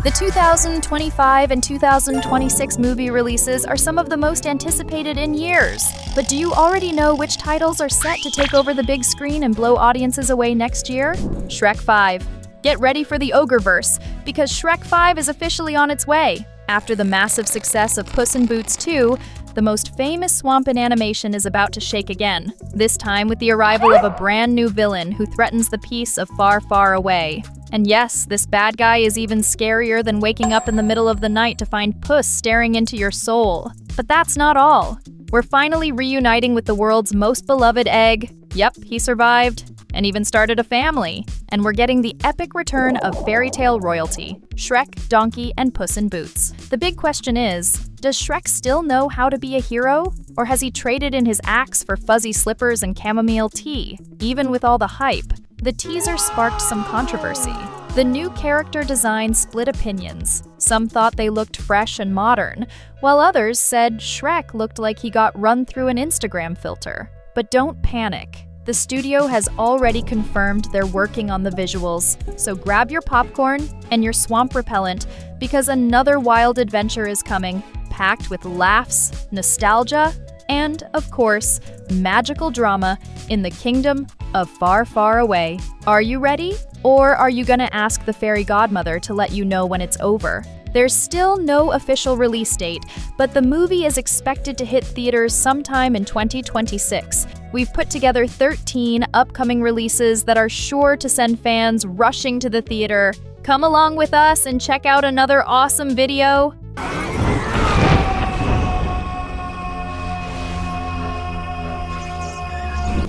The 2025 and 2026 movie releases are some of the most anticipated in years. But do you already know which titles are set to take over the big screen and blow audiences away next year? Shrek 5. Get ready for the Ogreverse, because Shrek 5 is officially on its way. After the massive success of Puss in Boots 2, the most famous swamp in animation is about to shake again, this time with the arrival of a brand new villain who threatens the peace of Far, Far Away. And yes, this bad guy is even scarier than waking up in the middle of the night to find Puss staring into your soul. But that's not all. We're finally reuniting with the world's most beloved egg. Yep, he survived, and even started a family. And we're getting the epic return of fairy tale royalty, Shrek, Donkey, and Puss in Boots. The big question is, does Shrek still know how to be a hero? Or has he traded in his axe for fuzzy slippers and chamomile tea? Even with all the hype, the teaser sparked some controversy. The new character design split opinions. Some thought they looked fresh and modern, while others said Shrek looked like he got run through an Instagram filter. But don't panic. The studio has already confirmed they're working on the visuals, so grab your popcorn and your swamp repellent because another wild adventure is coming, packed with laughs, nostalgia, and, of course, magical drama in the kingdom of Far, Far Away. Are you ready? Or are you gonna ask the fairy godmother to let you know when it's over? There's still no official release date, but the movie is expected to hit theaters sometime in 2026. We've put together 13 upcoming releases that are sure to send fans rushing to the theater. Come along with us and check out another awesome video.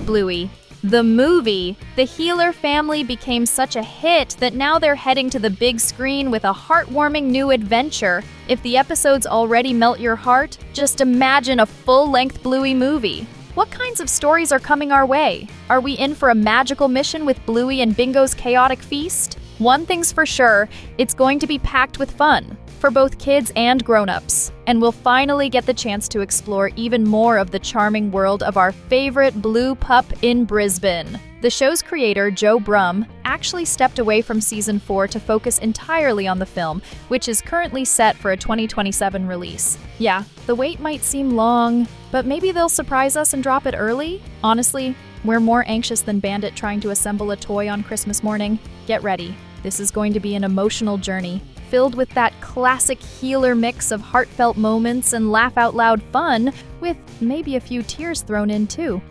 Bluey. The movie. The Healer family became such a hit that now they're heading to the big screen with a heartwarming new adventure. If the episodes already melt your heart, just imagine a full-length Bluey movie. What kinds of stories are coming our way? Are we in for a magical mission with Bluey and Bingo's chaotic feast? One thing's for sure, it's going to be packed with fun, for both kids and grown-ups. And we'll finally get the chance to explore even more of the charming world of our favorite blue pup in Brisbane. The show's creator, Joe Brum, actually stepped away from Season 4 to focus entirely on the film, which is currently set for a 2027 release. Yeah, the wait might seem long, but maybe they'll surprise us and drop it early? Honestly, we're more anxious than Bandit trying to assemble a toy on Christmas morning. Get ready. This is going to be an emotional journey, filled with that classic Healer mix of heartfelt moments and laugh-out-loud fun, with maybe a few tears thrown in too.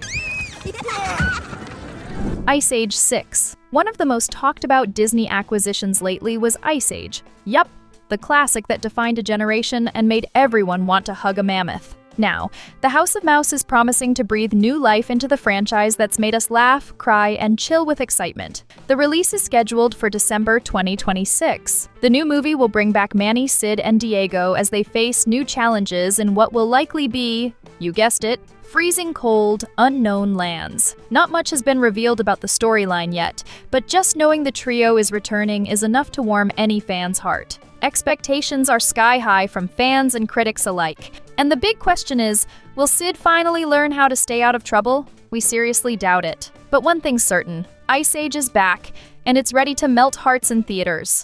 Ice Age 6. One of the most talked about Disney acquisitions lately was Ice Age. Yup, the classic that defined a generation and made everyone want to hug a mammoth. Now, the House of Mouse is promising to breathe new life into the franchise that's made us laugh, cry, and chill with excitement. The release is scheduled for December 2026. The new movie will bring back Manny, Sid, and Diego as they face new challenges in what will likely be, you guessed it, freezing cold, unknown lands. Not much has been revealed about the storyline yet, but just knowing the trio is returning is enough to warm any fan's heart. Expectations are sky high from fans and critics alike. And the big question is, will Sid finally learn how to stay out of trouble? We seriously doubt it. But one thing's certain, Ice Age is back, and it's ready to melt hearts in theaters.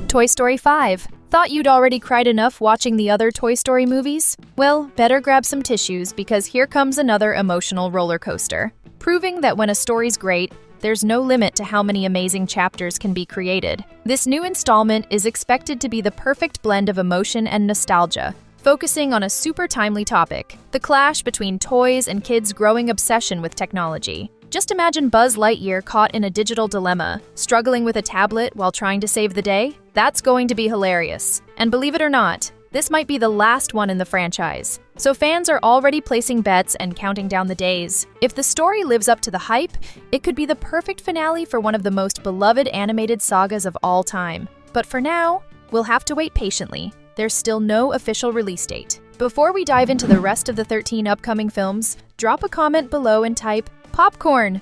Toy Story 5. Thought you'd already cried enough watching the other Toy Story movies? Well, better grab some tissues because here comes another emotional roller coaster. Proving that when a story's great, there's no limit to how many amazing chapters can be created. This new installment is expected to be the perfect blend of emotion and nostalgia, focusing on a super timely topic, the clash between toys and kids' growing obsession with technology. Just imagine Buzz Lightyear caught in a digital dilemma, struggling with a tablet while trying to save the day. That's going to be hilarious. And believe it or not, this might be the last one in the franchise. So fans are already placing bets and counting down the days. If the story lives up to the hype, it could be the perfect finale for one of the most beloved animated sagas of all time. But for now, we'll have to wait patiently. There's still no official release date. Before we dive into the rest of the 13 upcoming films, drop a comment below and type popcorn.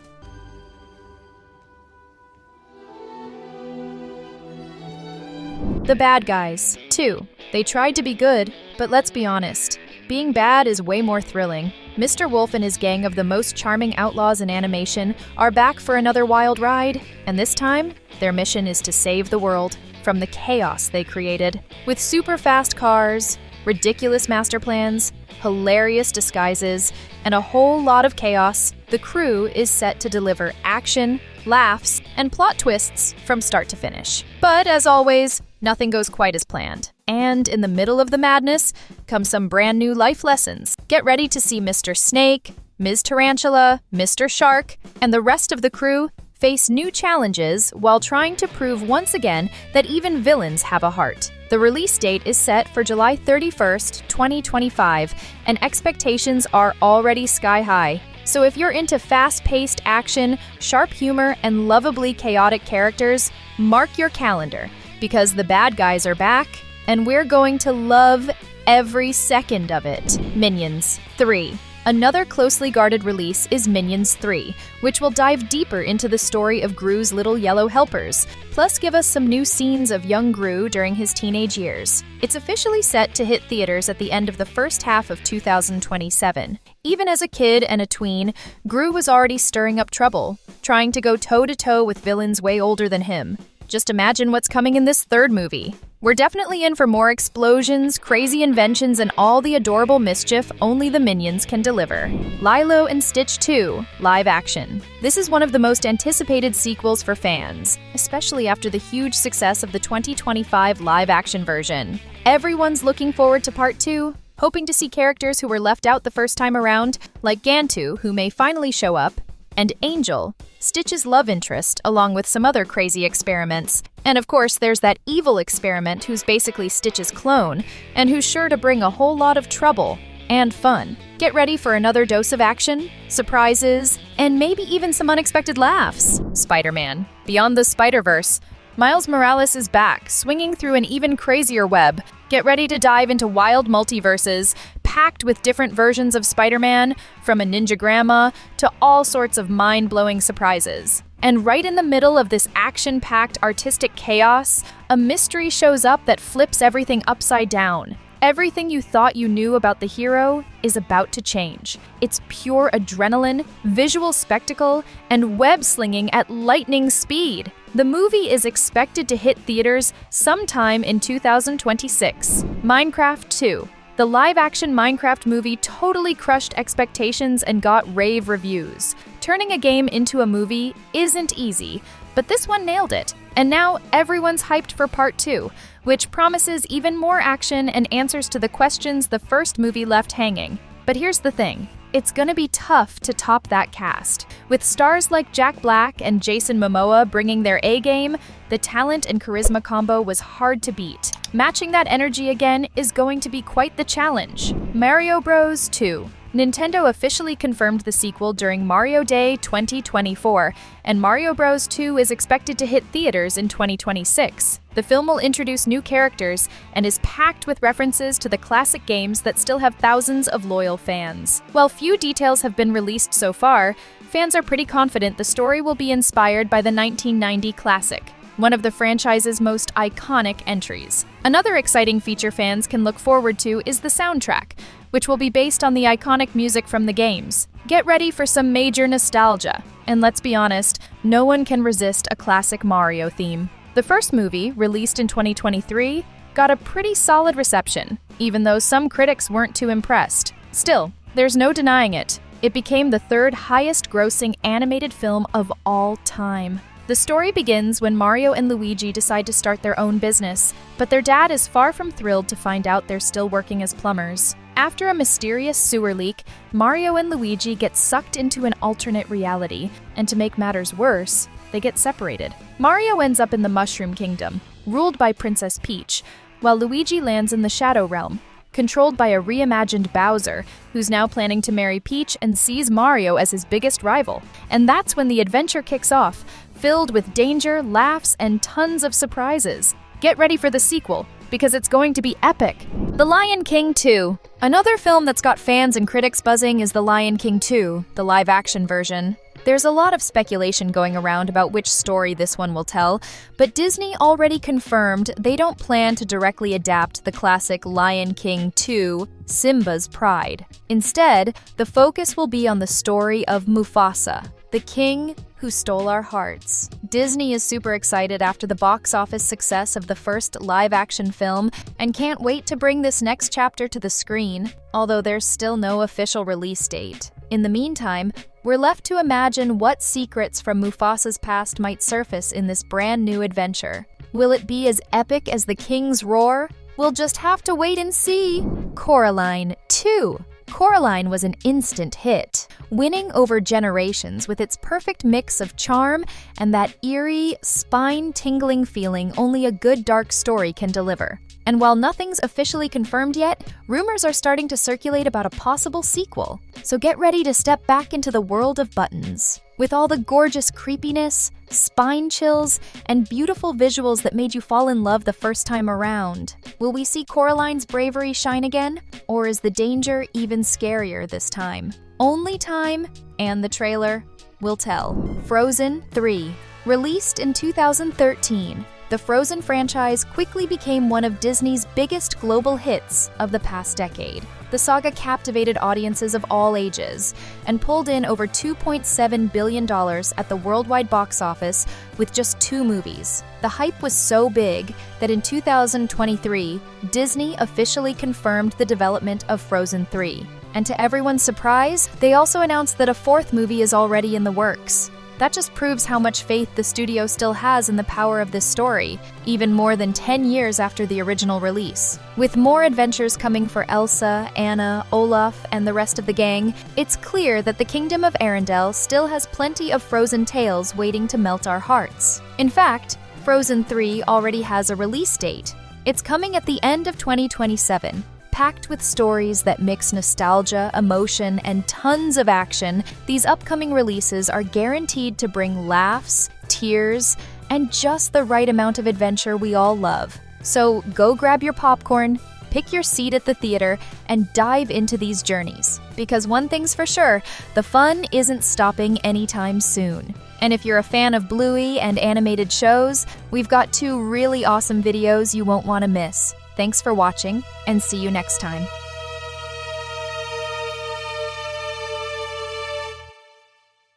The Bad Guys 2. They tried to be good, but let's be honest, being bad is way more thrilling. Mr. Wolf and his gang of the most charming outlaws in animation are back for another wild ride, and this time, their mission is to save the world from the chaos they created. With super fast cars, ridiculous master plans, hilarious disguises, and a whole lot of chaos, the crew is set to deliver action, laughs, and plot twists from start to finish. But as always, nothing goes quite as planned. And in the middle of the madness come some brand new life lessons. Get ready to see Mr. Snake, Ms. Tarantula, Mr. Shark, and the rest of the crew face new challenges while trying to prove once again that even villains have a heart. The release date is set for July 31st, 2025, and expectations are already sky high. So if you're into fast-paced action, sharp humor, and lovably chaotic characters, mark your calendar, because the bad guys are back, and we're going to love every second of it. Minions 3. Another closely guarded release is Minions 3, which will dive deeper into the story of Gru's little yellow helpers, plus give us some new scenes of young Gru during his teenage years. It's officially set to hit theaters at the end of the first half of 2027. Even as a kid and a tween, Gru was already stirring up trouble, trying to go toe-to-toe with villains way older than him. Just imagine what's coming in this third movie. We're definitely in for more explosions, crazy inventions, and all the adorable mischief only the Minions can deliver. Lilo and Stitch 2, live action. This is one of the most anticipated sequels for fans, especially after the huge success of the 2025 live-action version. Everyone's looking forward to Part 2, hoping to see characters who were left out the first time around, like Gantu, who may finally show up, and Angel, Stitch's love interest, along with some other crazy experiments. And of course, there's that evil experiment who's basically Stitch's clone, and who's sure to bring a whole lot of trouble and fun. Get ready for another dose of action, surprises, and maybe even some unexpected laughs. Spider-Man Beyond the Spider-Verse. Miles Morales is back, swinging through an even crazier web. Get ready to dive into wild multiverses, packed with different versions of Spider-Man, from a ninja grandma to all sorts of mind-blowing surprises. And right in the middle of this action-packed artistic chaos, a mystery shows up that flips everything upside down. Everything you thought you knew about the hero is about to change. It's pure adrenaline, visual spectacle, and web-slinging at lightning speed. The movie is expected to hit theaters sometime in 2026. Minecraft 2. The live-action Minecraft movie totally crushed expectations and got rave reviews. Turning a game into a movie isn't easy, but this one nailed it. And now everyone's hyped for Part 2, which promises even more action and answers to the questions the first movie left hanging. But here's the thing. It's gonna be tough to top that cast. With stars like Jack Black and Jason Momoa bringing their A-game, the talent and charisma combo was hard to beat. Matching that energy again is going to be quite the challenge. Mario Bros. 2. Nintendo officially confirmed the sequel during Mario Day 2024, and Mario Bros. 2 is expected to hit theaters in 2026. The film will introduce new characters and is packed with references to the classic games that still have thousands of loyal fans. While few details have been released so far, fans are pretty confident the story will be inspired by the 1990 classic, one of the franchise's most iconic entries. Another exciting feature fans can look forward to is the soundtrack, which will be based on the iconic music from the games. Get ready for some major nostalgia. And let's be honest, no one can resist a classic Mario theme. The first movie, released in 2023, got a pretty solid reception, even though some critics weren't too impressed. Still, there's no denying it. It became the third highest-grossing animated film of all time. The story begins when Mario and Luigi decide to start their own business, but their dad is far from thrilled to find out they're still working as plumbers. After a mysterious sewer leak, Mario and Luigi get sucked into an alternate reality, and to make matters worse, they get separated. Mario ends up in the Mushroom Kingdom, ruled by Princess Peach, while Luigi lands in the Shadow Realm, controlled by a reimagined Bowser, who's now planning to marry Peach and sees Mario as his biggest rival. And that's when the adventure kicks off, filled with danger, laughs, and tons of surprises. Get ready for the sequel, because it's going to be epic. The Lion King 2. Another film that's got fans and critics buzzing is The Lion King 2, the live-action version. There's a lot of speculation going around about which story this one will tell, but Disney already confirmed they don't plan to directly adapt the classic Lion King 2, Simba's Pride. Instead, the focus will be on the story of Mufasa, the king who stole our hearts. Disney is super excited after the box office success of the first live-action film and can't wait to bring this next chapter to the screen, although there's still no official release date. In the meantime, we're left to imagine what secrets from Mufasa's past might surface in this brand new adventure. Will it be as epic as the King's Roar? We'll just have to wait and see. Coraline II. Coraline was an instant hit, winning over generations with its perfect mix of charm and that eerie, spine-tingling feeling only a good dark story can deliver. And while nothing's officially confirmed yet, rumors are starting to circulate about a possible sequel. So get ready to step back into the world of buttons. With all the gorgeous creepiness, spine chills, and beautiful visuals that made you fall in love the first time around. Will we see Coraline's bravery shine again? Or is the danger even scarier this time? Only time and the trailer will tell. Frozen 3. Released in 2013, the Frozen franchise quickly became one of Disney's biggest global hits of the past decade. The saga captivated audiences of all ages and pulled in over $2.7 billion at the worldwide box office with just 2 movies. The hype was so big that in 2023, Disney officially confirmed the development of Frozen 3. And to everyone's surprise, they also announced that a 4th movie is already in the works. That just proves how much faith the studio still has in the power of this story, even more than 10 years after the original release. With more adventures coming for Elsa, Anna, Olaf, and the rest of the gang, it's clear that the Kingdom of Arendelle still has plenty of frozen tales waiting to melt our hearts. In fact, Frozen 3 already has a release date. It's coming at the end of 2027. Packed with stories that mix nostalgia, emotion, and tons of action, these upcoming releases are guaranteed to bring laughs, tears, and just the right amount of adventure we all love. So go grab your popcorn, pick your seat at the theater, and dive into these journeys. Because one thing's for sure, the fun isn't stopping anytime soon. And if you're a fan of Bluey and animated shows, we've got 2 really awesome videos you won't want to miss. Thanks for watching, and see you next time.